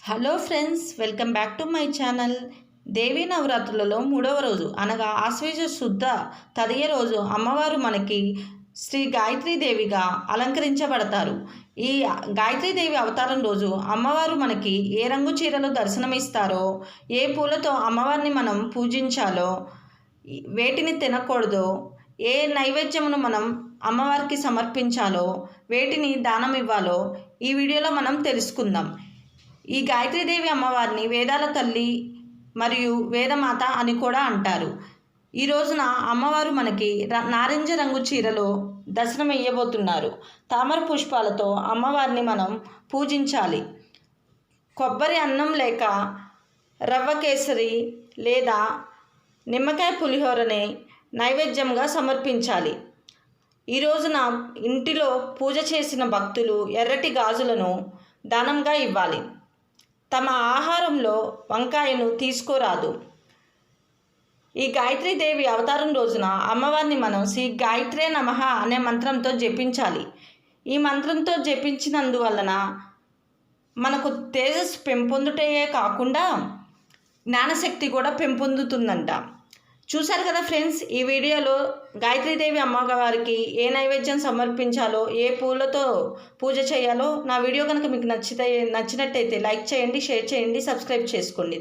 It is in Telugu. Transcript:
Hello friends, welcome back to my channel. Devi నవరాత్రులలో 3వ రోజు అనగా ఆశ్వేజ శుద్ధ తదియ రోజు అమ్మవారు మనకి శ్రీ గాయత్రీదేవిగా అలంకరించబడతారు. ఈ గాయత్రీదేవి అవతారం రోజు అమ్మవారు మనకి ఏ రంగు చీరలో దర్శనమిస్తారో, ఏ పూలతో అమ్మవారిని మనం పూజించాలో, వేటిని తినకూడదో, ఏ నైవేద్యమును మనం అమ్మవారికి సమర్పించాలో, వేటిని దానం ఇవ్వాలో ఈ వీడియోలో మనం తెలుసుకుందాం. ఈ గాయత్రీదేవి అమ్మవారిని వేదాల తల్లి మరియు వేదమాత అని కూడా అంటారు. ఈ రోజున అమ్మవారు మనకి నారింజ రంగు చీరలో దర్శనం ఇయ్యబోతున్నారు. తామర పుష్పాలతో అమ్మవారిని మనం పూజించాలి. కొబ్బరి అన్నం లేక రవ్వ కేసరి లేదా నిమ్మకాయ పులిహోరని నైవేద్యంగా సమర్పించాలి. ఈ రోజున ఇంటిలో పూజ చేసిన భక్తులు ఎర్రటి గాజులను దానంగా ఇవ్వాలి. తమ ఆహారంలో వంకాయను తీసుకోరాదు. ఈ గాయత్రీదేవి అవతారం రోజున అమ్మవారిని మనం శ్రీ గాయత్రే నమః అనే మంత్రంతో జపించాలి. ఈ మంత్రంతో జపించినందువలన మనకు తేజస్సు పెంపొందుటయే కాకుండా జ్ఞానశక్తి కూడా పెంపొందుతుందంట. చూశారు కదా ఫ్రెండ్స్, ఈ వీడియోలో గాయత్రీదేవి అమ్మవారికి ఏ నైవేద్యం సమర్పించాలో, ఏ పూలతో పూజ చేయాలో నా వీడియో కనుక మీకు నచ్చినట్టయితే లైక్ చేయండి, షేర్ చేయండి, సబ్స్క్రైబ్ చేసుకోండి.